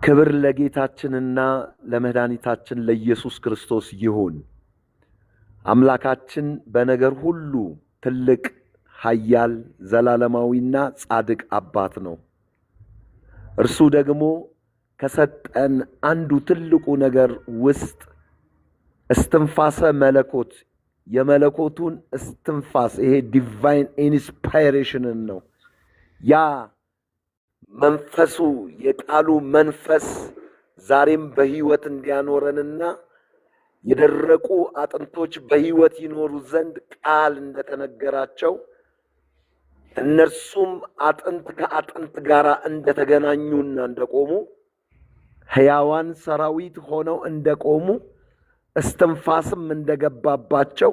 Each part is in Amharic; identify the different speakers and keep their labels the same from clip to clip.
Speaker 1: ክብር ለጌታችንና ለመድኃኒታችን ለኢየሱስ ክርስቶስ ይሁን። አምላካችን በነገር ሁሉ ትልቅ ኃያል ዘላለማዊና ጻድቅ አባት ነው። እርሱ ደግሞ ከሰጠን አንዱ ትልቁ ነገር ውስጥ እስትንፋሰ መለኮት የመለኮቱን እስትንፋስ ይሄ ዲቫይን ኢንስፓይሬሽንን ነው። ያ መንፈሱ የቃሉ መንፈስ ዛሬም በሕይወት እንዲያኖረንና የደረቁ አጥንቶች በሕይወት ይኖሩ ዘንድ ቃል እንደተነገራቸው እነርሱም አጥንት ከአጥንት ጋር እንደተገናኙና እንደቆሙ ሕያዋን ሰራዊት ሆነው እንደቆሙ እስትንፋስም እንደገባባቸው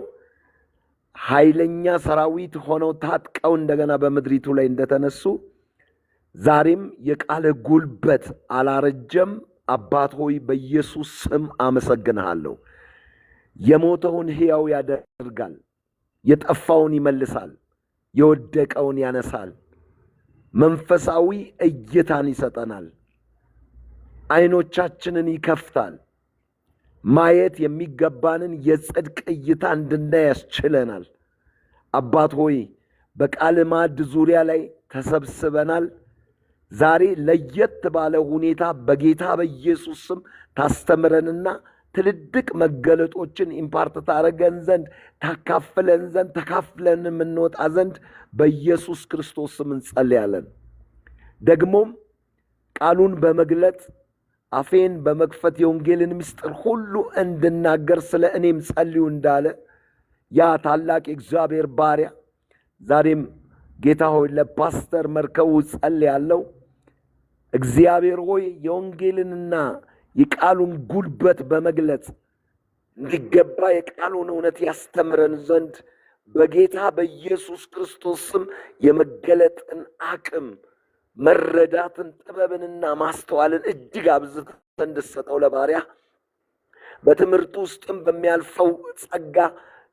Speaker 1: ኃይለኛ ሰራዊት ሆነው ታጥቀው እንደገና በምድሪቱ ላይ እንደተነሱ ዛሬም የቃል ጉልበት አላረጀም። አባት ሆይ በኢየሱስ ስም አመሰግንሃለሁ። የሞተውን ሕያው ያደርጋል፣ የጠፋውን ይመልሳል፣ የወደቀውን ያነሳል፣ መንፈሳዊ እይታን ይሰጠናል፣ ዓይኖቻችንን ይከፍታል፣ ማየት የሚገባንን የጽድቅ እይታ እንድናይ ያስችለናል። አባት ሆይ በቃል ማዕድ ዙሪያ ላይ ተሰብስበናል። ዛሬ ለየት ባለ ሁኔታ በጌታ በኢየሱስ ስም ታስተምረንና ትልልቅ መገለጦችን ኢምፓርት ታረገን ዘንድ ታካፍለን ዘንድ ተካፍለን የምንወጣ ዘንድ በኢየሱስ ክርስቶስ ስም እንጸልያለን። ደግሞም ቃሉን በመግለጥ አፌን በመክፈት የወንጌልን ምስጢር ሁሉ እንድናገር ስለ እኔም ጸልዩ እንዳለ ያ ታላቅ የእግዚአብሔር ባሪያ ዛሬም ጌታ ሆይ ለፓስተር መርከቡ ጸልያለሁ። እግዚአብሔር ሆይ የወንጌልንና የቃሉን ጉልበት በመግለጽ እንዲገባ የቃሉን እውነት ያስተምረን ዘንድ በጌታ በኢየሱስ ክርስቶስ ስም የመገለጥን አቅም መረዳትን ጥበብንና ማስተዋልን እጅግ አብዝተህ እንድትሰጠው ለባሪያ በትምህርቱ ውስጥም በሚያልፈው ጸጋ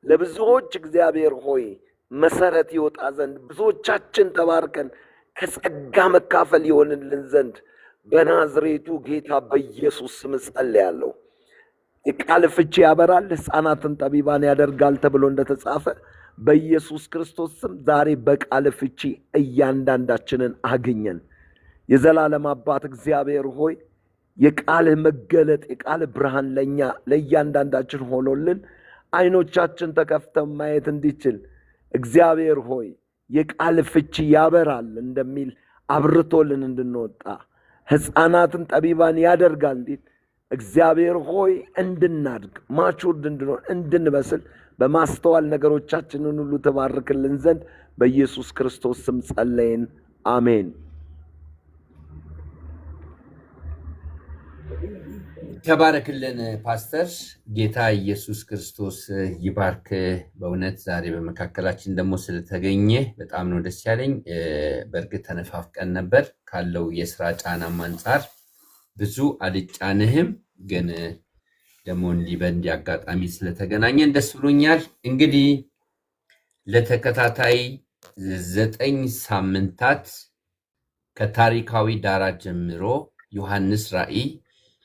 Speaker 1: ለብዙዎች እግዚአብሔር ሆይ መሰረት ይወጣ ዘንድ ብዙዎቻችን ተባርከን ከጸጋ መካፈል ይሆንልን ዘንድ በናዝሬቱ ጌታ በኢየሱስ ስም ጸልያለሁ። የቃል ፍቺ ያበራል፣ ሕፃናትን ጠቢባን ያደርጋል ተብሎ እንደተጻፈ በኢየሱስ ክርስቶስ ስም ዛሬ በቃል ፍቺ እያንዳንዳችንን አግኘን። የዘላለም አባት እግዚአብሔር ሆይ የቃልህ መገለጥ የቃል ብርሃን ለኛ ለእያንዳንዳችን ሆኖልን ዓይኖቻችን ተከፍተው ማየት እንዲችል እግዚአብሔር ሆይ የቃል ፍቺ ያበራል እንደሚል አብርቶልን እንድንወጣ ሕፃናትን ጠቢባን ያደርጋል እንዴት እግዚአብሔር ሆይ እንድናድግ ማቹርድ እንድንሆን እንድንበስል በማስተዋል ነገሮቻችንን ሁሉ ተባርክልን ዘንድ በኢየሱስ ክርስቶስ ስም ጸለይን። አሜን።
Speaker 2: ተባረክልን ፓስተር። ጌታ ኢየሱስ ክርስቶስ ይባርክ። በእውነት ዛሬ በመካከላችን ደግሞ ስለተገኘ በጣም ነው ደስ ያለኝ። በእርግጥ ተነፋፍቀን ነበር ካለው የስራ ጫናም አንጻር ብዙ አልጫንህም፣ ግን ደግሞ እንዲህ በእንዲህ አጋጣሚ ስለተገናኘን ደስ ብሎኛል። እንግዲህ ለተከታታይ 9 ሳምንታት ከታሪካዊ ዳራ ጀምሮ ዮሐንስ ራእይ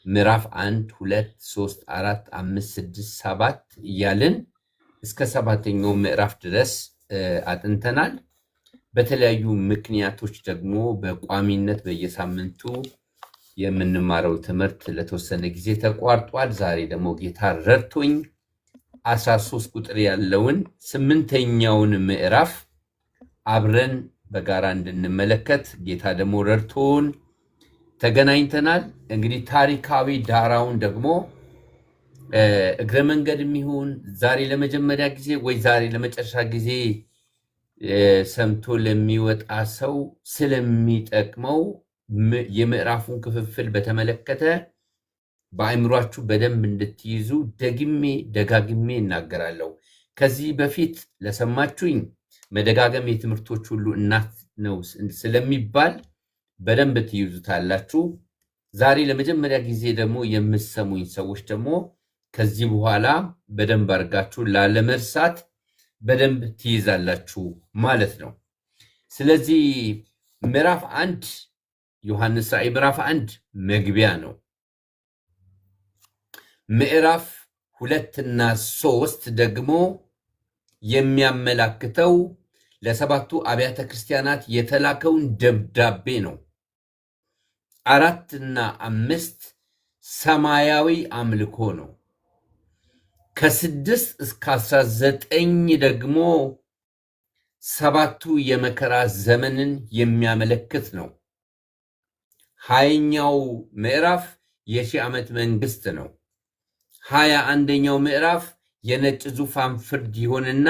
Speaker 2: ምዕራፍ 1 2 3 4 5 6 7 እያልን እስከ 7ኛው ምዕራፍ ድረስ አጥንተናል። በተለያዩ ምክንያቶች ደግሞ በቋሚነት በየሳምንቱ የምንማረው ትምህርት ለተወሰነ ጊዜ ተቋርጧል። ዛሬ ደግሞ ጌታ ረድቶኝ 13 ቁጥር ያለውን 8ኛውን ምዕራፍ አብረን በጋራ እንድንመለከት ጌታ ደግሞ ረድቶን ተገናኝተናል። እንግዲህ ታሪካዊ ዳራውን ደግሞ እግረ መንገድ የሚሆን ዛሬ ለመጀመሪያ ጊዜ ወይ ዛሬ ለመጨረሻ ጊዜ ሰምቶ ለሚወጣ ሰው ስለሚጠቅመው የምዕራፉን ክፍፍል በተመለከተ በአእምሯችሁ በደንብ እንድትይዙ ደግሜ ደጋግሜ እናገራለሁ። ከዚህ በፊት ለሰማችሁኝ መደጋገም የትምህርቶች ሁሉ እናት ነው ስለሚባል በደንብ ትይዙታላችሁ። ዛሬ ለመጀመሪያ ጊዜ ደግሞ የምትሰሙኝ ሰዎች ደግሞ ከዚህ በኋላ በደንብ አድርጋችሁ ላለመርሳት በደንብ ትይዛላችሁ ማለት ነው። ስለዚህ ምዕራፍ 1 ዮሐንስ ራእይ ምዕራፍ 1 መግቢያ ነው። ምዕራፍ 2 እና 3 ደግሞ የሚያመላክተው ለሰባቱ አብያተ ክርስቲያናት የተላከውን ደብዳቤ ነው። 4 እና 5 ሰማያዊ አምልኮ ነው። ከ6 እስከ 19 ደግሞ ሰባቱ የመከራ ዘመንን የሚያመለክት ነው። 20ኛው ምዕራፍ የሺህ ዓመት መንግስት ነው። 21ኛው ምዕራፍ የነጭ ዙፋን ፍርድ ይሆንና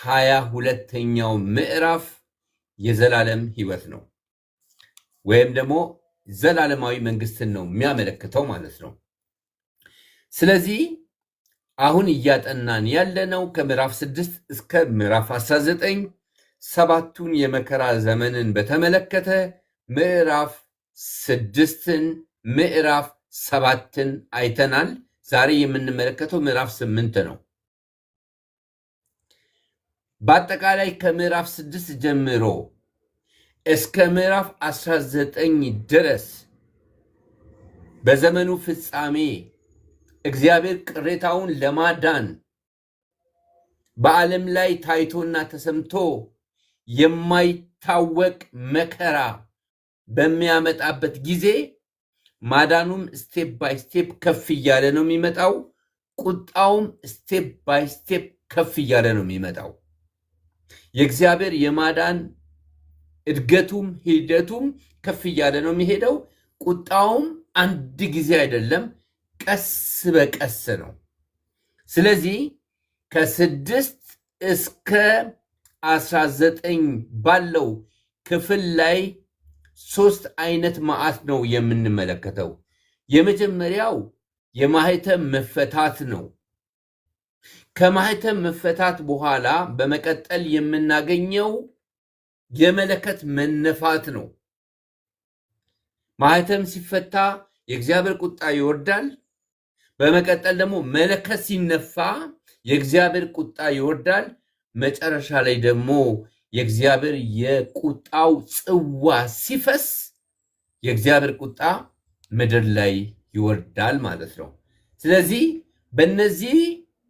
Speaker 2: 22ኛው ምዕራፍ የዘላለም ህይወት ነው፣ ወይም ደግሞ ዘላለማዊ መንግስትን ነው የሚያመለክተው ማለት ነው። ስለዚህ አሁን እያጠናን ያለነው ከምዕራፍ 6 እስከ ምዕራፍ 19 ሰባቱን የመከራ ዘመንን በተመለከተ ምዕራፍ 6ን ምዕራፍ 7ን አይተናል። ዛሬ የምንመለከተው ምዕራፍ 8 ነው። በአጠቃላይ ከምዕራፍ 6 ጀምሮ እስከ ምዕራፍ 19 ድረስ በዘመኑ ፍጻሜ እግዚአብሔር ቅሬታውን ለማዳን በዓለም ላይ ታይቶና ተሰምቶ የማይታወቅ መከራ በሚያመጣበት ጊዜ ማዳኑም ስቴፕ ባይ ስቴፕ ከፍ እያለ ነው የሚመጣው። ቁጣውም ስቴፕ ባይ ስቴፕ ከፍ እያለ ነው የሚመጣው። የእግዚአብሔር የማዳን እድገቱም ሂደቱም ከፍ እያለ ነው የሚሄደው። ቁጣውም አንድ ጊዜ አይደለም፣ ቀስ በቀስ ነው። ስለዚህ ከ6 እስከ 19 ባለው ክፍል ላይ 3 አይነት መዓት ነው የምንመለከተው። የመጀመሪያው የማህተም መፈታት ነው። ከማህተም መፈታት በኋላ በመቀጠል የምናገኘው የመለከት መነፋት ነው። ማህተም ሲፈታ የእግዚአብሔር ቁጣ ይወርዳል። በመቀጠል ደግሞ መለከት ሲነፋ የእግዚአብሔር ቁጣ ይወርዳል። መጨረሻ ላይ ደግሞ የእግዚአብሔር የቁጣው ጽዋ ሲፈስ የእግዚአብሔር ቁጣ ምድር ላይ ይወርዳል ማለት ነው። ስለዚህ በእነዚህ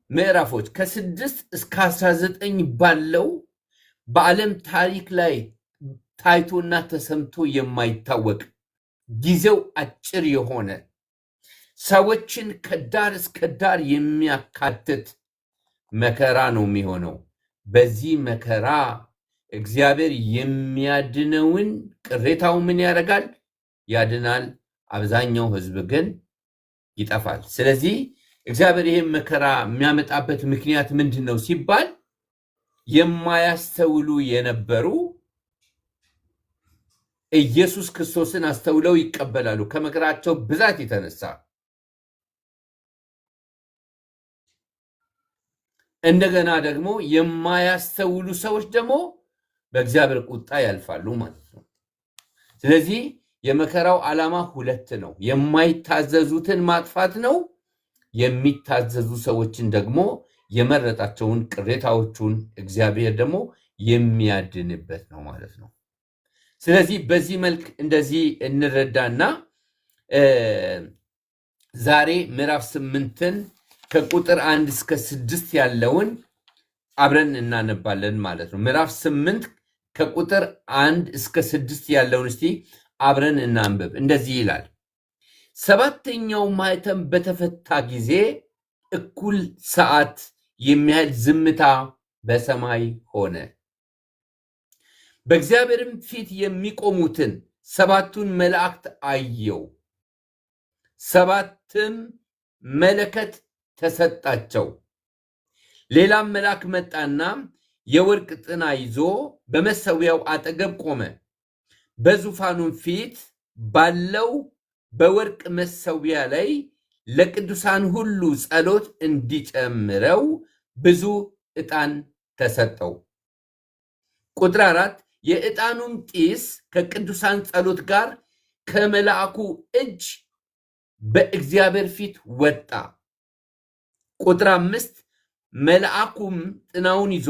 Speaker 2: ምዕራፎች ከ6 እስከ 19 ባለው በዓለም ታሪክ ላይ ታይቶና ተሰምቶ የማይታወቅ ጊዜው አጭር የሆነ ሰዎችን ከዳር እስከ ዳር የሚያካትት መከራ ነው የሚሆነው። በዚህ መከራ እግዚአብሔር የሚያድነውን ቅሬታው ምን ያደርጋል? ያድናል። አብዛኛው ሕዝብ ግን ይጠፋል። ስለዚህ እግዚአብሔር ይህም መከራ የሚያመጣበት ምክንያት ምንድን ነው ሲባል የማያስተውሉ የነበሩ ኢየሱስ ክርስቶስን አስተውለው ይቀበላሉ ከመከራቸው ብዛት የተነሳ። እንደገና ደግሞ የማያስተውሉ ሰዎች ደግሞ በእግዚአብሔር ቁጣ ያልፋሉ ማለት ነው። ስለዚህ የመከራው ዓላማ 2 ነው። የማይታዘዙትን ማጥፋት ነው። የሚታዘዙ ሰዎችን ደግሞ የመረጣቸውን ቅሬታዎቹን እግዚአብሔር ደግሞ የሚያድንበት ነው ማለት ነው። ስለዚህ በዚህ መልክ እንደዚህ እንረዳና ዛሬ ምዕራፍ 8ን ከቁጥር 1 እስከ 6 ያለውን አብረን እናነባለን ማለት ነው። ምዕራፍ 8 ከቁጥር 1 እስከ 6 ያለውን እስቲ አብረን እናንብብ። እንደዚህ ይላል። 7ኛው ማኅተም በተፈታ ጊዜ እኩል ሰዓት የሚያህል ዝምታ በሰማይ ሆነ። በእግዚአብሔርም ፊት የሚቆሙትን 7ቱን መላእክት አየው። 7ም መለከት ተሰጣቸው። ሌላም መልአክ መጣና የወርቅ ጥና ይዞ በመሠዊያው አጠገብ ቆመ። በዙፋኑም ፊት ባለው በወርቅ መሠዊያ ላይ ለቅዱሳን ሁሉ ጸሎት እንዲጨምረው ብዙ ዕጣን ተሰጠው። ቁጥር 4 የዕጣኑም ጢስ ከቅዱሳን ጸሎት ጋር ከመልአኩ እጅ በእግዚአብሔር ፊት ወጣ። ቁጥር 5 መልአኩም ጥናውን ይዞ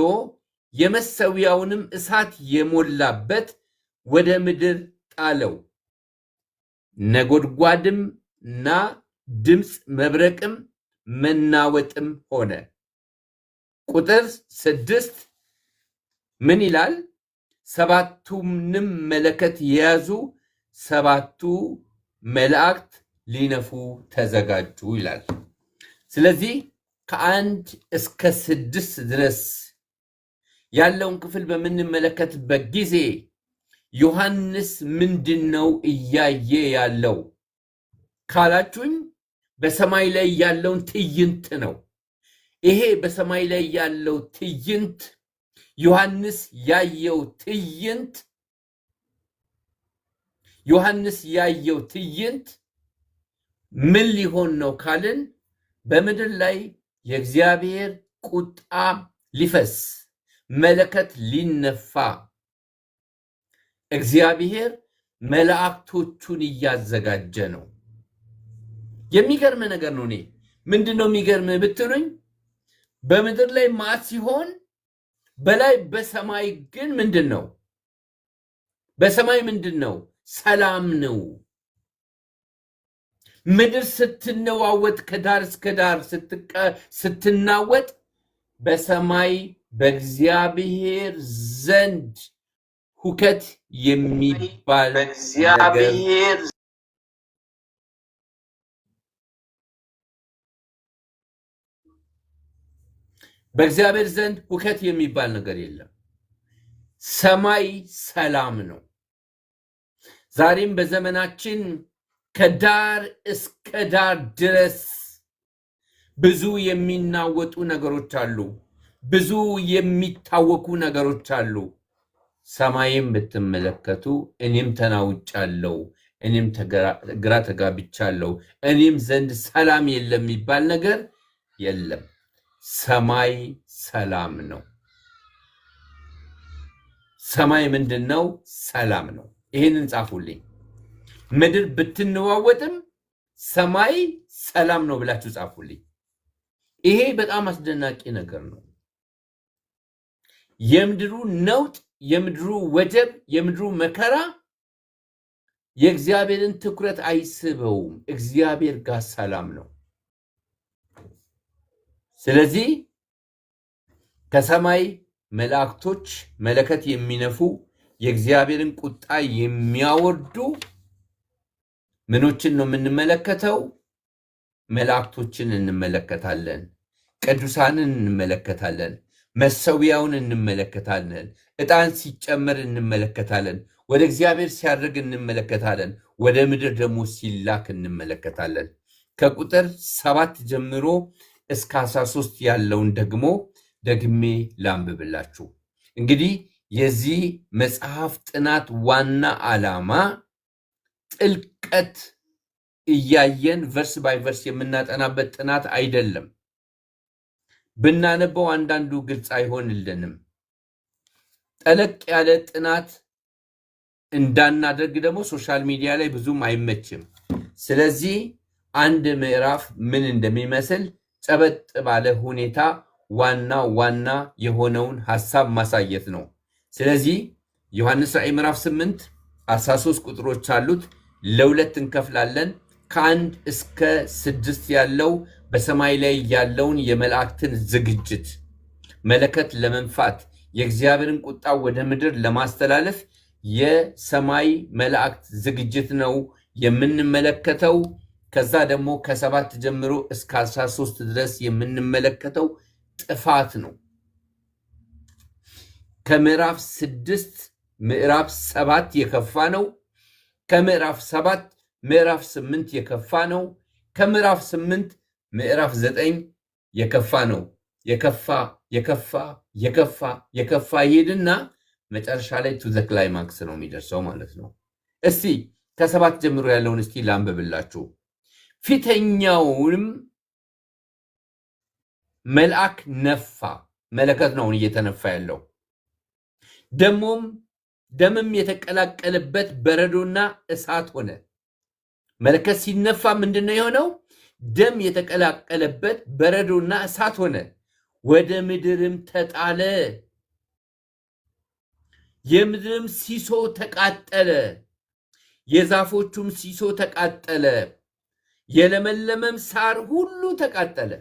Speaker 2: የመሠዊያውንም እሳት የሞላበት ወደ ምድር ጣለው። ነጎድጓድምና ድምፅ መብረቅም መናወጥም ሆነ። ቁጥር 6 ምን ይላል? ሰባቱንም መለከት የያዙ ሰባቱ መላእክት ሊነፉ ተዘጋጁ ይላል። ስለዚህ ከ1 እስከ 6 ድረስ ያለውን ክፍል በምንመለከትበት ጊዜ ዮሐንስ ምንድነው እያየ ያለው ካላችሁኝ፣ በሰማይ ላይ ያለውን ትዕይንት ነው። ይሄ በሰማይ ላይ ያለው ትዕይንት ዮሐንስ ያየው ትዕይንት ምን ሊሆን ነው ካልን፣ በምድር ላይ የእግዚአብሔር ቁጣ ሊፈስ መለከት ሊነፋ እግዚአብሔር መላእክቶቹን እያዘጋጀ ነው። የሚገርም ነገር ነው። እኔ ምንድነው የሚገርም ብትሉኝ፣ በምድር ላይ መዓት ሲሆን በላይ በሰማይ ግን ምንድነው? በሰማይ ምንድነው? ሰላም ነው። ምድር ስትነዋወጥ ከዳር እስከ ዳር ስትናወጥ በሰማይ በእግዚአብሔር ዘንድ ሁከት የሚባል በእግዚአብሔር ዘንድ ሁከት የሚባል ነገር የለም። ሰማይ ሰላም ነው። ዛሬም በዘመናችን ከዳር እስከ ዳር ድረስ ብዙ የሚናወጡ ነገሮች አሉ። ብዙ የሚታወኩ ነገሮች አሉ። ሰማይም ብትመለከቱ እኔም ተናውጫለሁ፣ እኔም ግራ ተጋብቻለሁ፣ እኔም ዘንድ ሰላም የለም የሚባል ነገር የለም። ሰማይ ሰላም ነው። ሰማይ ምንድነው? ሰላም ነው። ይሄንን ጻፉልኝ። ምድር ብትነዋወጥም ሰማይ ሰላም ነው ብላችሁ ጻፉልኝ። ይሄ በጣም አስደናቂ ነገር ነው። የምድሩ ነውጥ፣ የምድሩ ወጀብ፣ የምድሩ መከራ የእግዚአብሔርን ትኩረት አይስበውም። እግዚአብሔር ጋር ሰላም ነው። ስለዚህ ከሰማይ መላእክቶች መለከት የሚነፉ የእግዚአብሔርን ቁጣ የሚያወርዱ ምኖችን ነው የምንመለከተው? መላእክቶችን እንመለከታለን። ቅዱሳንን እንመለከታለን። መሰዊያውን እንመለከታለን። ዕጣን ሲጨመር እንመለከታለን። ወደ እግዚአብሔር ሲያደርግ እንመለከታለን። ወደ ምድር ደግሞ ሲላክ እንመለከታለን። ከቁጥር 7 ጀምሮ እስከ 13 ያለውን ደግሞ ደግሜ ላንብብላችሁ። እንግዲህ የዚህ መጽሐፍ ጥናት ዋና ዓላማ ጥልቀት እያየን ቨርስ ባይ ቨርስ የምናጠናበት ጥናት አይደለም። ብናነበው አንዳንዱ ግልጽ አይሆንልንም። ጠለቅ ያለ ጥናት እንዳናደርግ ደግሞ ሶሻል ሚዲያ ላይ ብዙም አይመችም። ስለዚህ አንድ ምዕራፍ ምን እንደሚመስል ጨበጥ ባለ ሁኔታ ዋና የሆነውን ሐሳብ ማሳየት ነው። ስለዚህ ዮሐንስ ራእይ ምዕራፍ 8 13 ቁጥሮች አሉት። ለሁለት እንከፍላለን። ከ1 እስከ 6 ያለው በሰማይ ላይ ያለውን የመላእክትን ዝግጅት መለከት ለመንፋት የእግዚአብሔርን ቁጣ ወደ ምድር ለማስተላለፍ የሰማይ መላእክት ዝግጅት ነው የምንመለከተው። ከዛ ደግሞ ከ7 ጀምሮ እስከ 13 ድረስ የምንመለከተው ጥፋት ነው። ከምዕራፍ 6 ምዕራፍ 7 የከፋ ነው። ከምዕራፍ 7 ምዕራፍ 8 የከፋ ነው። ከምዕራፍ 8 ምዕራፍ 9 የከፋ ነው። የከፋ ይሄድና መጨረሻ ላይ ቱ ዘ ክላይማክስ ነው የሚደርሰው ማለት ነው። እስቲ ከ7 ጀምሮ ያለውን እስቲ ላንብብላችሁ። ፊተኛውንም መልአክ ነፋ፣ መለከት ነው እየተነፋ ያለው። ደምም የተቀላቀለበት በረዶና እሳት ሆነ። መለከት ሲነፋ ምንድነው የሆነው? ደም የተቀላቀለበት በረዶና እሳት ሆነ፣ ወደ ምድርም ተጣለ። የምድርም ሲሶ ተቃጠለ፣ የዛፎቹም ሲሶ ተቃጠለ፣ የለመለመም ሳር ሁሉ ተቃጠለ።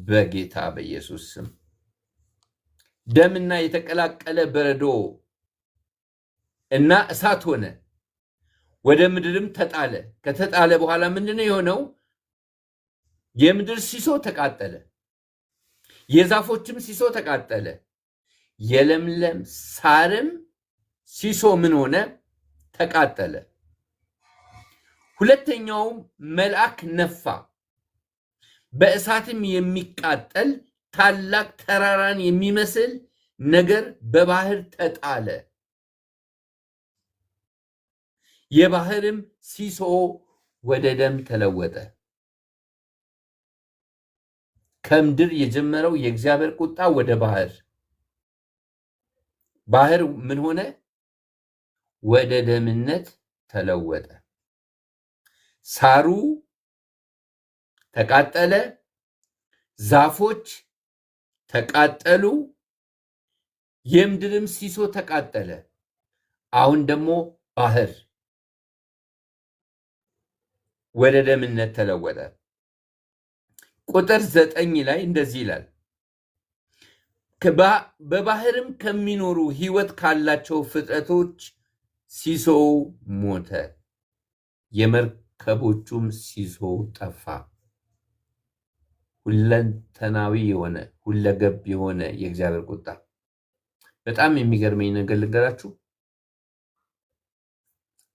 Speaker 2: በጌታ በኢየሱስ ስም ደምና የተቀላቀለ በረዶ እና እሳት ሆነ፣ ወደ ምድርም ተጣለ። ከተጣለ በኋላ ምንድነው የሆነው? የምድር ሲሶ ተቃጠለ፣ የዛፎችም ሲሶ ተቃጠለ፣ የለምለም ሳርም ሲሶ ምን ሆነ? ተቃጠለ። ሁለተኛውም መልአክ ነፋ፣ በእሳትም የሚቃጠል ታላቅ ተራራን የሚመስል ነገር በባህር ተጣለ። የባህርም ሲሶ ወደ ደም ተለወጠ። ከምድር የጀመረው የእግዚአብሔር ቁጣ ወደ ባህር፣ ባህር ምን ሆነ? ወደ ደምነት ተለወጠ። ሳሩ ተቃጠለ፣ ዛፎች ተቃጠሉ፣ የምድርም ሲሶ ተቃጠለ። አሁን ደግሞ ባህር ወደ ደምነት ተለወጠ። ቁጥር 9 ላይ እንደዚህ ይላል፣ በባህርም ከሚኖሩ ሕይወት ካላቸው ፍጥረቶች ሲሶው ሞተ፣ የመርከቦቹም ሲሶ ጠፋ። ሁለንተናዊ የሆነ ሁለገብ የሆነ የእግዚአብሔር ቁጣ። በጣም የሚገርመኝ ነገር ልንገራችሁ።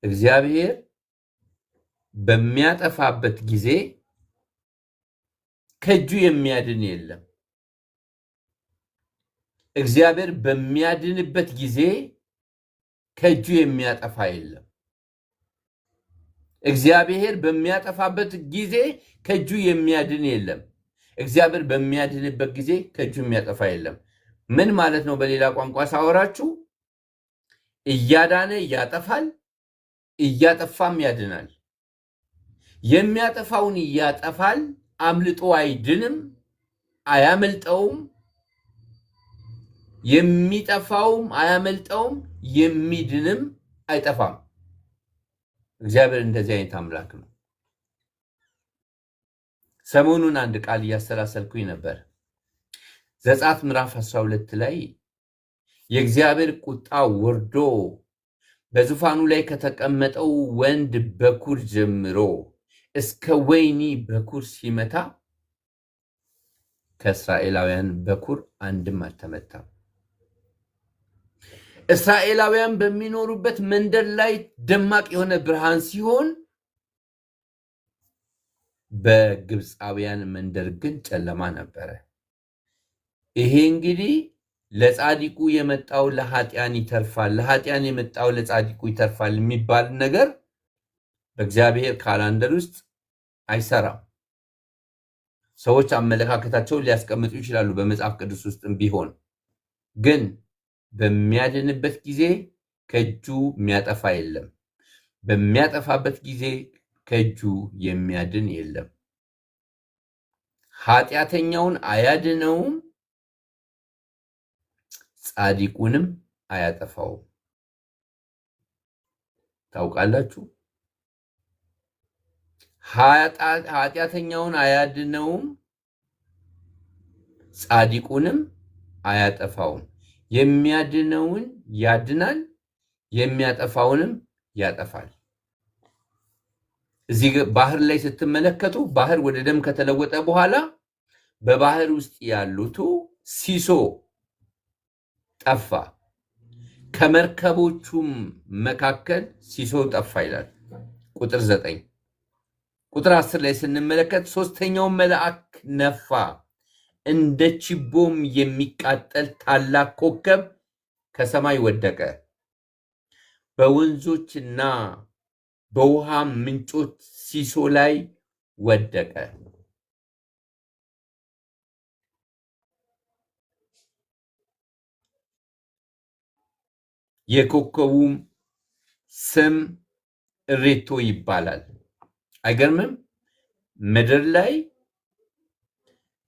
Speaker 2: እግዚአብሔር በሚያጠፋበት ጊዜ ከእጁ የሚያድን የለም። እግዚአብሔር በሚያድንበት ጊዜ ከእጁ የሚያጠፋ የለም። እግዚአብሔር በሚያጠፋበት ጊዜ ከእጁ የሚያድን የለም። እግዚአብሔር በሚያድንበት ጊዜ ከእጁ የሚያጠፋ የለም። ምን ማለት ነው? በሌላ ቋንቋ ሳወራችሁ እያዳነ ያጠፋል፣ እያጠፋም ያድናል። የሚያጠፋውን ያጠፋል፣ አምልጦ አይድንም፣ አያመልጠውም። የሚጠፋውም አያመልጠውም፣ የሚድንም አይጠፋም። እግዚአብሔር እንደዚህ አይነት አምላክ ነው። ሰሞኑን አንድ ቃል እያሰላሰልኩኝ ነበር። ዘጸአት ምዕራፍ 12 ላይ የእግዚአብሔር ቁጣ ወርዶ በዙፋኑ ላይ ከተቀመጠው ወንድ በኩር ጀምሮ እስከ ወይኒ በኩር ሲመታ ከእስራኤላውያን በኩር አንድም አልተመታም። እስራኤላውያን በሚኖሩበት መንደር ላይ ደማቅ የሆነ ብርሃን ሲሆን፣ በግብፃውያን መንደር ግን ጨለማ ነበረ። ይሄ እንግዲህ ለጻድቁ የመጣው ለኃጢያን ይተርፋል፣ ለኃጢያን የመጣው ለጻድቁ ይተርፋል የሚባል ነገር በእግዚአብሔር ካላንደር ውስጥ አይሰራም። ሰዎች አመለካከታቸውን ሊያስቀምጡ ይችላሉ፣ በመጽሐፍ ቅዱስ ውስጥም ቢሆን ግን በሚያድንበት ጊዜ ከእጁ የሚያጠፋ የለም። በሚያጠፋበት ጊዜ ከእጁ የሚያድን የለም። ኃጢአተኛውን አያድነውም፣ ጻድቁንም አያጠፋውም። ታውቃላችሁ? ኃጢአተኛውን አያድነውም፣ ጻድቁንም አያጠፋውም። የሚያድነውን ያድናል፣ የሚያጠፋውንም ያጠፋል። እዚህ ባህር ላይ ስትመለከቱ ባህር ወደ ደም ከተለወጠ በኋላ በባህር ውስጥ ያሉት ሲሶ ጠፋ፣ ከመርከቦቹም መካከል ሲሶ ጠፋ ይላል። ቁጥር 9 ቁጥር 10 ላይ ስንመለከት ሶስተኛው መልአክ ነፋ፣ እንደ ችቦም የሚቃጠል ታላቅ ኮከብ ከሰማይ ወደቀ፣ በወንዞችና በውሃ ምንጮች ሲሶ ላይ ወደቀ። የኮከቡም ስም እሬቶ ይባላል። አይገርምም? ምድር ላይ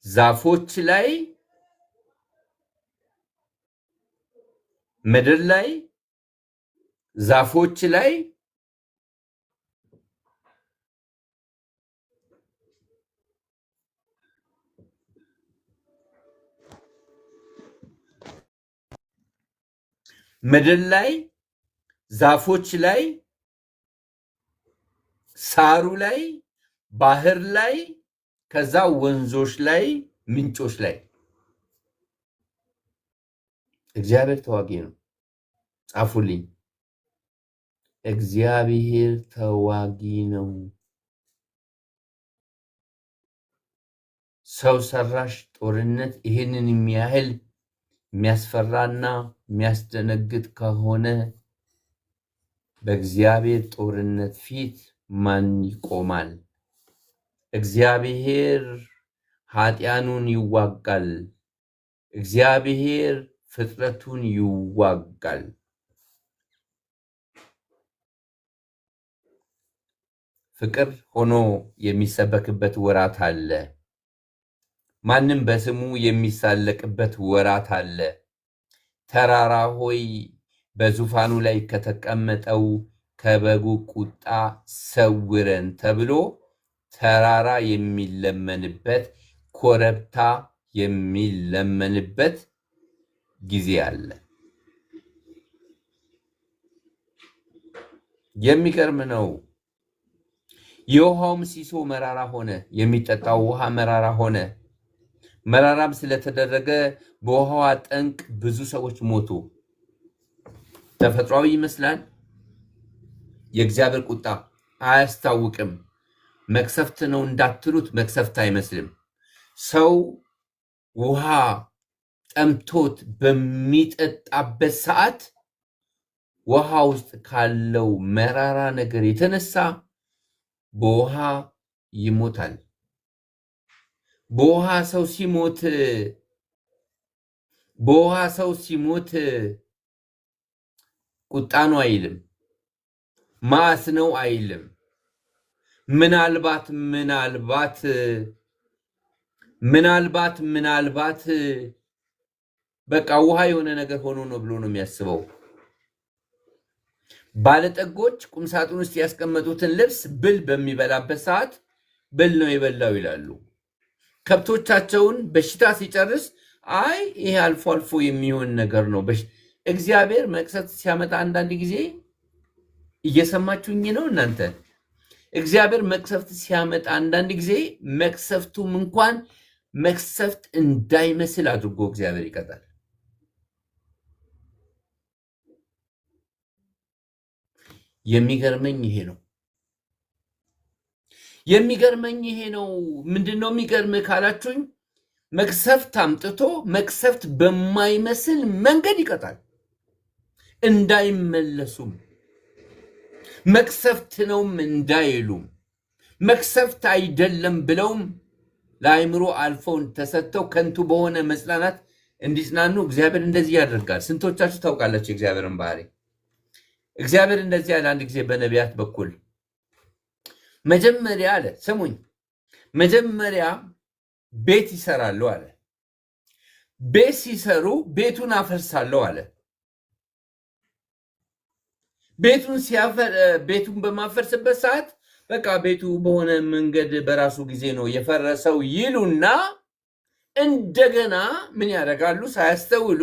Speaker 2: ዛፎች ላይ ምድር ላይ ዛፎች ላይ ምድር ላይ ዛፎች ላይ ሳሩ ላይ ባህር ላይ ከዛ ወንዞች ላይ ምንጮች ላይ እግዚአብሔር ተዋጊ ነው። ጻፉልኝ። እግዚአብሔር ተዋጊ ነው። ሰው ሰራሽ ጦርነት ይሄንን የሚያህል የሚያስፈራና የሚያስደነግጥ ከሆነ በእግዚአብሔር ጦርነት ፊት ማን ይቆማል? እግዚአብሔር ኃጢያኑን ይዋጋል። እግዚአብሔር ፍጥረቱን ይዋጋል። ፍቅር ሆኖ የሚሰበክበት ወራት አለ። ማንም በስሙ የሚሳለቅበት ወራት አለ። ተራራ ሆይ በዙፋኑ ላይ ከተቀመጠው ከበጉ ቁጣ ሰውረን ተብሎ ተራራ የሚለመንበት ኮረብታ የሚለመንበት ጊዜ አለ። የሚገርም ነው። የውሃውም ሲሶ መራራ ሆነ፣ የሚጠጣው ውሃ መራራ ሆነ። መራራም ስለተደረገ በውሃዋ ጠንቅ ብዙ ሰዎች ሞቱ። ተፈጥሯዊ ይመስላል። የእግዚአብሔር ቁጣ አያስታውቅም። መቅሰፍት ነው እንዳትሉት መቅሰፍት አይመስልም። ሰው ውሃ ጠምቶት በሚጠጣበት ሰዓት ውሃ ውስጥ ካለው መራራ ነገር የተነሳ በውሃ ይሞታል። በውሃ ሰው ሲሞት ቁጣ ነው አይልም፣ ማስ ነው አይልም። ምናልባት በቃ ውሃ የሆነ ነገር ሆኖ ነው ብሎ ነው የሚያስበው። ባለጠጎች ቁምሳጥን ውስጥ ያስቀመጡትን ልብስ ብል በሚበላበት ሰዓት ብል ነው የበላው ይላሉ። ከብቶቻቸውን በሽታ ሲጨርስ አይ ይሄ አልፎ አልፎ የሚሆን ነገር ነው። እግዚአብሔር መቅሰፍት ሲያመጣ አንዳንድ ጊዜ እየሰማችሁኝ ነው እናንተ? እግዚአብሔር መቅሰፍት ሲያመጣ አንዳንድ ጊዜ መቅሰፍቱም እንኳን መቅሰፍት እንዳይመስል አድርጎ እግዚአብሔር ይቀጣል። የሚገርመኝ ይሄ ነው። ምንድነው የሚገርምህ ካላችሁኝ፣ መቅሰፍት አምጥቶ መቅሰፍት በማይመስል መንገድ ይቀጣል። እንዳይመለሱም መቅሰፍት ነውም እንዳይሉም መቅሰፍት አይደለም ብለውም ለአእምሮ አልፈው ተሰጥተው ከንቱ በሆነ መጽናናት እንዲጽናኑ እግዚአብሔር እንደዚህ ያደርጋል። ስንቶቻችሁ ታውቃላችሁ የእግዚአብሔርን ባህሪ? እግዚአብሔር እንደዚህ ያለ አንድ ጊዜ በነቢያት በኩል መጀመሪያ አለ፣ ስሙኝ፣ መጀመሪያ ቤት ይሰራሉ አለ። ቤት ሲሰሩ ቤቱን አፈርሳለሁ አለ። ቤቱን በማፈርስበት ሰዓት በቃ ቤቱ በሆነ መንገድ በራሱ ጊዜ ነው የፈረሰው ይሉና እንደገና ምን ያደርጋሉ? ሳያስተውሉ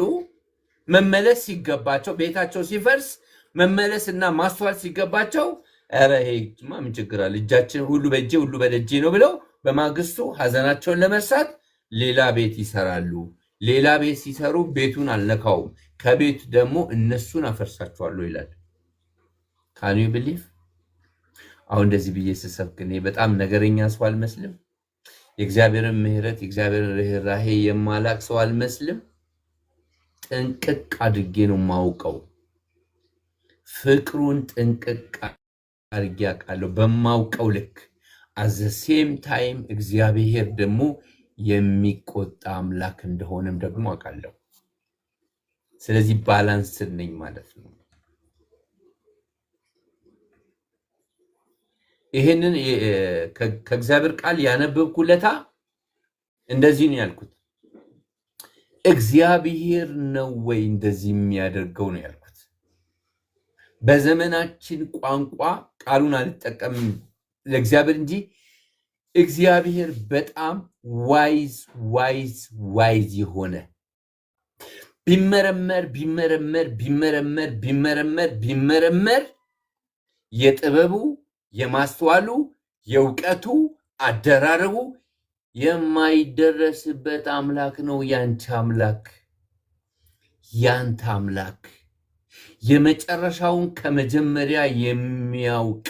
Speaker 2: መመለስ ሲገባቸው ቤታቸው ሲፈርስ መመለስና ማስተዋል ሲገባቸው ኧረ ይሄማ ምን ችግር አለ እጃችን ሁሉ በእጄ ሁሉ በደጄ ነው ብለው በማግስቱ ሀዘናቸውን ለመርሳት ሌላ ቤት ይሰራሉ። ሌላ ቤት ሲሰሩ ቤቱን አልነካውም፣ ከቤቱ ደግሞ እነሱን አፈርሳቸዋለሁ ይላል። ካን ዩ ቢሊቭ? አሁን እንደዚህ ብዬ ስሰብክ እኔ በጣም ነገረኛ ሰው አልመስልም? የእግዚአብሔርን ምሕረት የእግዚአብሔርን ርኅራኄ የማላቅ ሰው አልመስልም? ጥንቅቅ አድርጌ ነው የማውቀው። ፍቅሩን ጥንቅቅ አድርጌ አውቃለሁ በማውቀው ልክ። አዘ ሴም ታይም እግዚአብሔር ደግሞ የሚቆጣ አምላክ እንደሆነም ደግሞ አውቃለሁ። ስለዚህ ባላንስድ ነኝ ማለት ነው። ይሄንን ከእግዚአብሔር ቃል ያነበብኩለታ እንደዚህ ነው ያልኩት። እግዚአብሔር ነው ወይ እንደዚህ የሚያደርገው ነው ያልኩት። በዘመናችን ቋንቋ ቃሉን አልጠቀምም ለእግዚአብሔር እንጂ እግዚአብሔር በጣም ዋይዝ የሆነ ቢመረመር የጥበቡ የማስተዋሉ የእውቀቱ አደራረቡ የማይደረስበት አምላክ ነው። ያንተ አምላክ የመጨረሻውን ከመጀመሪያ የሚያውቅ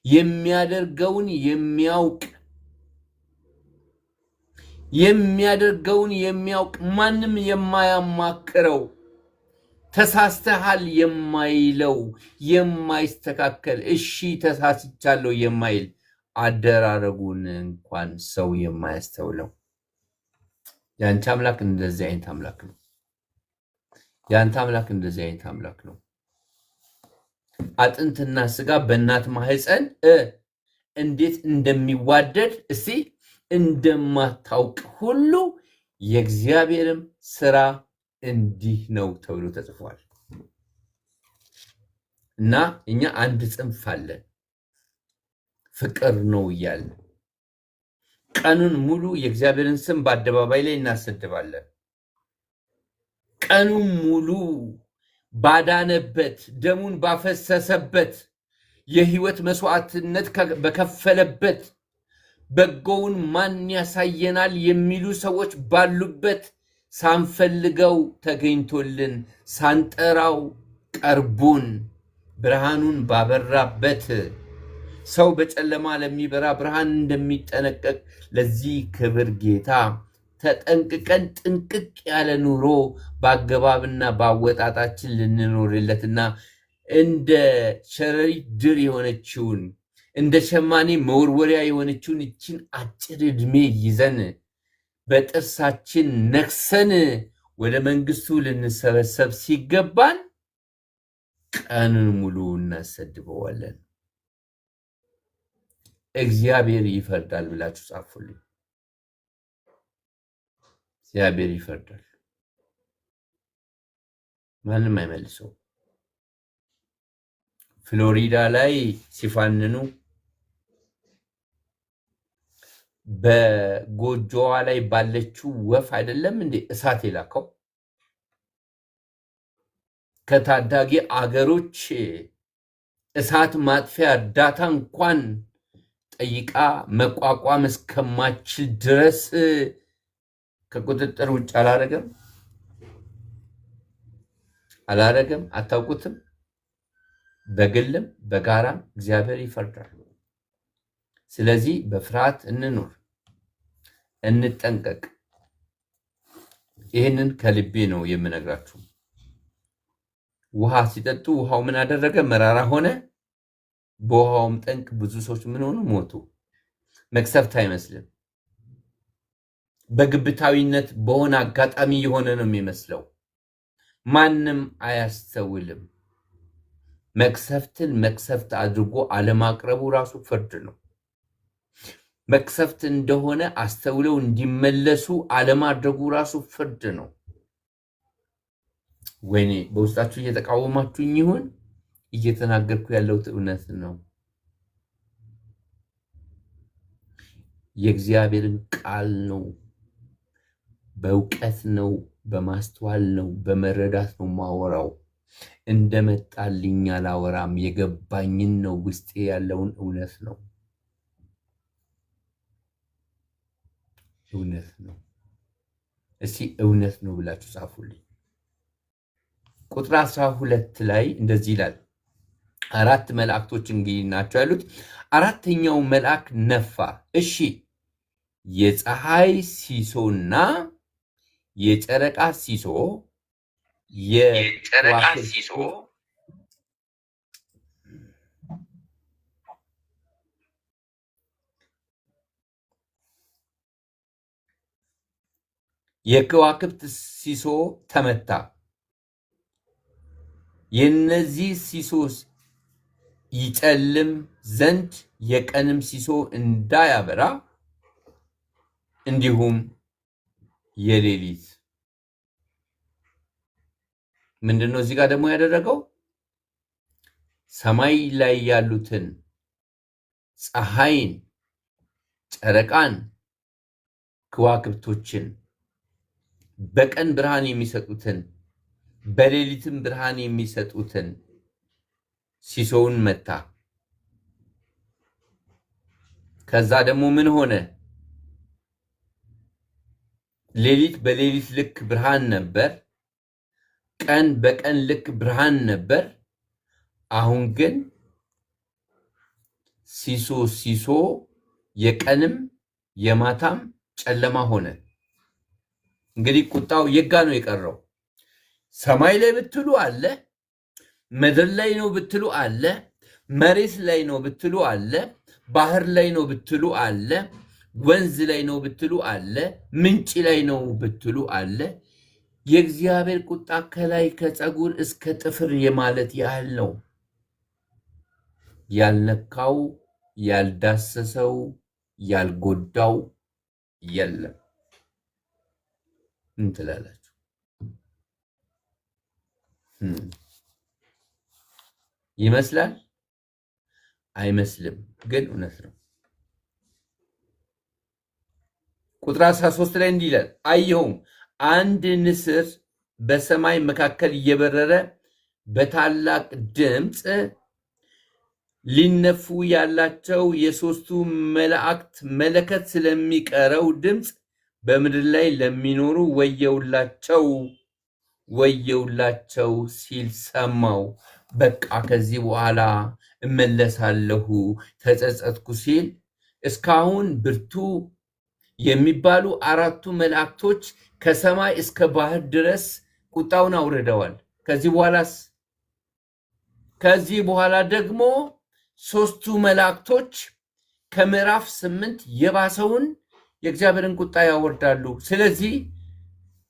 Speaker 2: የሚያደርገውን የሚያውቅ ማንም የማያማክረው ተሳስተሃል የማይለው የማይስተካከል እሺ ተሳስቻለሁ የማይል አደራረጉን እንኳን ሰው የማያስተውለው ያንተ አምላክ እንደዚህ አይነት አምላክ ነው። አጥንትና ስጋ በእናት ማህፀን እንዴት እንደሚዋደድ እስቲ እንደማታውቅ ሁሉ የእግዚአብሔርም ስራ እንዲህ ነው ተብሎ ተጽፏል። እና እኛ አንድ ጽንፍ አለን ፍቅር ነው እያልን ቀኑን ሙሉ የእግዚአብሔርን ስም በአደባባይ ላይ እናሰድባለን። ቀኑን ሙሉ ባዳነበት ደሙን ባፈሰሰበት የህይወት መስዋዕትነት በከፈለበት በጎውን ማን ያሳየናል የሚሉ ሰዎች ባሉበት ሳንፈልገው ተገኝቶልን ሳንጠራው ቀርቡን ብርሃኑን ባበራበት ሰው በጨለማ ለሚበራ ብርሃን እንደሚጠነቀቅ ለዚህ ክብር ጌታ ተጠንቅቀን ጥንቅቅ ያለ ኑሮ በአገባብና በአወጣጣችን ልንኖርለትና እንደ ሸረሪት ድር የሆነችውን እንደ ሸማኔ መወርወሪያ የሆነችውን እችን አጭር ዕድሜ ይዘን በጥርሳችን ነክሰን ወደ መንግስቱ ልንሰበሰብ ሲገባን ቀኑን ሙሉ እናሰድበዋለን። እግዚአብሔር ይፈርዳል ብላችሁ ጻፉልኝ። እግዚአብሔር ይፈርዳል፣ ማንም አይመልሰው። ፍሎሪዳ ላይ ሲፋንኑ በጎጆዋ ላይ ባለችው ወፍ አይደለም እንዴ እሳት የላከው? ከታዳጊ አገሮች እሳት ማጥፊያ እርዳታ እንኳን ጠይቃ መቋቋም እስከማችል ድረስ ከቁጥጥር ውጭ አላረገም። አታውቁትም? በግልም በጋራም እግዚአብሔር ይፈርዳል። ስለዚህ በፍርሃት እንኑር፣ እንጠንቀቅ። ይህንን ከልቤ ነው የምነግራችሁ። ውሃ ሲጠጡ ውሃው ምን አደረገ? መራራ ሆነ። በውሃውም ጠንቅ ብዙ ሰዎች ምን ሆኑ? ሞቱ። መቅሰፍት አይመስልም። በግብታዊነት በሆነ አጋጣሚ የሆነ ነው የሚመስለው። ማንም አያስተውልም። መቅሰፍትን መቅሰፍት አድርጎ አለማቅረቡ ራሱ ፍርድ ነው። መቅሰፍት እንደሆነ አስተውለው እንዲመለሱ አለማድረጉ ራሱ ፍርድ ነው። ወይኔ በውስጣችሁ እየተቃወማችሁኝ ይሆን? እየተናገርኩ ያለሁት እውነት ነው። የእግዚአብሔርን ቃል ነው። በእውቀት ነው፣ በማስተዋል ነው፣ በመረዳት ነው ማወራው። እንደመጣልኝ አላወራም። የገባኝን ነው፣ ውስጤ ያለውን እውነት ነው። እውነት ነው። እስቲ እውነት ነው ብላችሁ ጻፉልኝ። ቁጥር 12 ላይ እንደዚህ ይላል። 4 መላእክቶች እንግዲህ ናቸው ያሉት። አራተኛው መልአክ ነፋ። እሺ የፀሐይ ሲሶና የጨረቃ ሲሶ የከዋክብት ሲሶ ተመታ። የነዚህ ሲሶስ ይጨልም ዘንድ የቀንም ሲሶ እንዳያበራ እንዲሁም የሌሊት ምንድነው እዚህ ጋር ደግሞ ያደረገው? ሰማይ ላይ ያሉትን ፀሐይን፣ ጨረቃን፣ ከዋክብቶችን በቀን ብርሃን የሚሰጡትን በሌሊትም ብርሃን የሚሰጡትን ሲሶውን መታ። ከዛ ደግሞ ምን ሆነ? ሌሊት በሌሊት ልክ ብርሃን ነበር፣ ቀን በቀን ልክ ብርሃን ነበር። አሁን ግን ሲሶ የቀንም የማታም ጨለማ ሆነ። እንግዲህ ቁጣው የጋ ነው የቀረው? ሰማይ ላይ ብትሉ አለ፣ ምድር ላይ ነው ብትሉ አለ፣ መሬት ላይ ነው ብትሉ አለ፣ ባህር ላይ ነው ብትሉ አለ፣ ወንዝ ላይ ነው ብትሉ አለ፣ ምንጭ ላይ ነው ብትሉ አለ። የእግዚአብሔር ቁጣ ከላይ ከፀጉር እስከ ጥፍር የማለት ያህል ነው። ያልነካው፣ ያልዳሰሰው፣ ያልጎዳው የለም። ምን ትላላችሁ? ይመስላል? አይመስልም፣ ግን እውነት ነው። ቁጥር 13 ላይ እንዲህ ይላል፣ አየሁም አንድ ንስር በሰማይ መካከል እየበረረ በታላቅ ድምፅ ሊነፉ ያላቸው የሦስቱ መላእክት መለከት ስለሚቀረው ድምፅ በምድር ላይ ለሚኖሩ ወየውላቸው ሲል ሰማው። በቃ ከዚህ በኋላ እመለሳለሁ ተጸጸትኩ ሲል እስካሁን ብርቱ የሚባሉ አራቱ መላእክቶች ከሰማይ እስከ ባህር ድረስ ቁጣውን አውርደዋል። ከዚህ በኋላ ደግሞ ሦስቱ መላእክቶች ከምዕራፍ 8 የባሰውን የእግዚአብሔርን ቁጣ ያወርዳሉ። ስለዚህ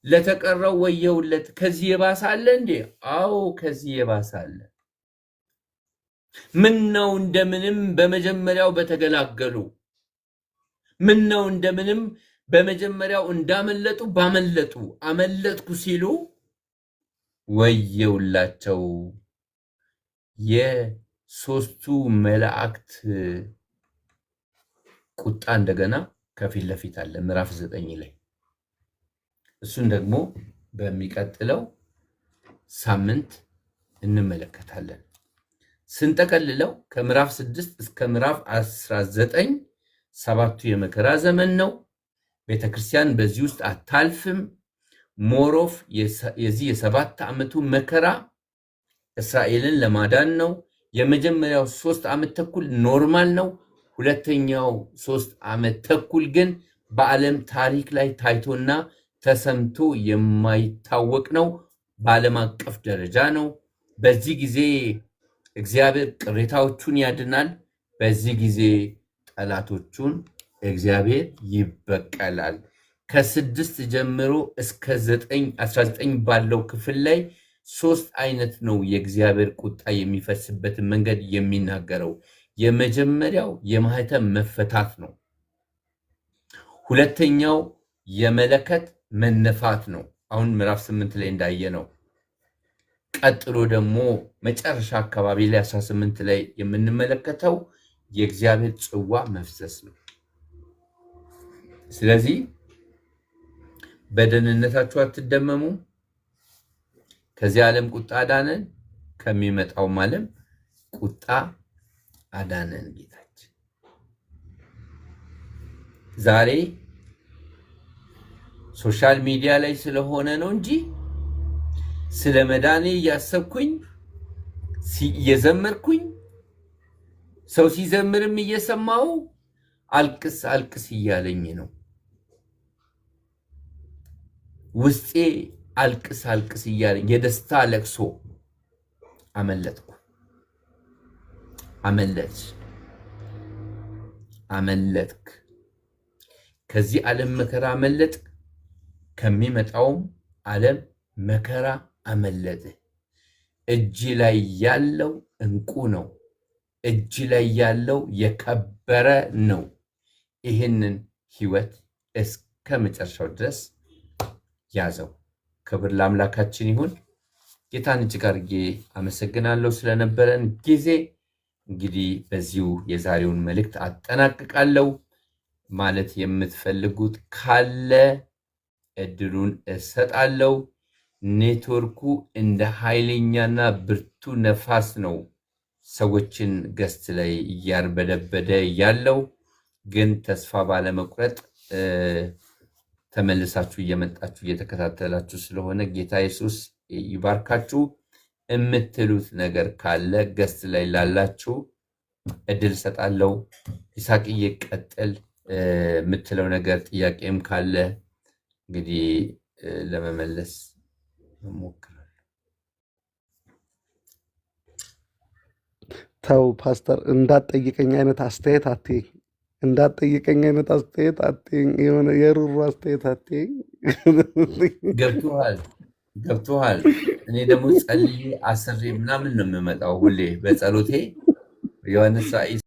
Speaker 2: ለተቀረው ወየውለት። ከዚህ የባሰ አለ እንዴ? አዎ ከዚህ የባሰ አለ። ምን ነው እንደምንም በመጀመሪያው በተገላገሉ፣ ምን ነው እንደምንም በመጀመሪያው እንዳመለጡ ባመለጡ፣ አመለጥኩ ሲሉ ወየውላቸው። የሦስቱ መላእክት ቁጣ እንደገና ከፊት ለፊት አለ ምዕራፍ 9 ላይ። እሱን ደግሞ በሚቀጥለው ሳምንት እንመለከታለን። ስንጠቀልለው ከምዕራፍ 6 እስከ ምዕራፍ 19 7ቱ የመከራ ዘመን ነው። ቤተክርስቲያን በዚህ ውስጥ አታልፍም። ሞሮፍ የዚህ የ7 ዓመቱ መከራ እስራኤልን ለማዳን ነው። የመጀመሪያው 3 ዓመት ተኩል ኖርማል ነው። ሁለተኛው 3 ዓመት ተኩል ግን በዓለም ታሪክ ላይ ታይቶና ተሰምቶ የማይታወቅ ነው። በዓለም አቀፍ ደረጃ ነው። በዚህ ጊዜ እግዚአብሔር ቅሬታዎቹን ያድናል። በዚህ ጊዜ ጠላቶቹን እግዚአብሔር ይበቀላል። ከ6 ጀምሮ እስከ 19 ባለው ክፍል ላይ 3 አይነት ነው የእግዚአብሔር ቁጣ የሚፈስበትን መንገድ የሚናገረው። የመጀመሪያው የማህተም መፈታት ነው። ሁለተኛው የመለከት መነፋት ነው፣ አሁን ምዕራፍ 8 ላይ እንዳየ ነው። ቀጥሎ ደግሞ መጨረሻ አካባቢ ላይ 18 ላይ የምንመለከተው የእግዚአብሔር ጽዋ መፍሰስ ነው። ስለዚህ በደህንነታችሁ አትደመሙ። ከዚህ ዓለም ቁጣ አዳነን፣ ከሚመጣውም ዓለም ቁጣ አዳነን ጌታችን። ዛሬ ሶሻል ሚዲያ ላይ ስለሆነ ነው እንጂ ስለ መዳኔ እያሰብኩኝ እየዘመርኩኝ ሰው ሲዘምርም እየሰማው አልቅስ አልቅስ እያለኝ ነው። ውስጤ አልቅስ አልቅስ እያለኝ የደስታ ለቅሶ አመለጥኩ። አመለጥክ። ከዚህ ዓለም መከራ አመለጥክ፣ ከሚመጣውም ዓለም መከራ አመለጥ። እጅ ላይ ያለው እንቁ ነው። እጅ ላይ ያለው የከበረ ነው። ይህንን ህይወት እስከ መጨረሻው ድረስ ያዘው። ክብር ለአምላካችን ይሁን። ጌታን እጅግ አድርጌ አመሰግናለሁ ስለነበረን ጊዜ። እንግዲህ በዚሁ የዛሬውን መልእክት አጠናቅቃለሁ። ማለት የምትፈልጉት ካለ እድሉን እሰጣለሁ። ኔትወርኩ እንደ ኃይለኛና ብርቱ ነፋስ ነው ሰዎችን ገስት ላይ እያርበደበደ ያለው። ግን ተስፋ ባለመቁረጥ ተመልሳችሁ እየመጣችሁ እየተከታተላችሁ ስለሆነ ጌታ ኢየሱስ ይባርካችሁ። የምትሉት ነገር ካለ ገስት ላይ ላላችሁ እድል ሰጣለሁ። ይስሐቅዬ ቀጥል። የምትለው ነገር ጥያቄም ካለ እንግዲህ ለመመለስ እሞክራለሁ።
Speaker 3: ተው ፓስተር፣ እንዳትጠይቀኝ አይነት አስተያየት አትይኝ። እንዳትጠይቀኝ አይነት አስተያየት አትይኝ። የሆነ የሩሩ አስተያየት አትይኝ።
Speaker 2: ገብቶሃል። እኔ ደግሞ ጸልዬ አስሬ ምናምን ነው የምመጣው ሁሌ በጸሎቴ ዮሐንስ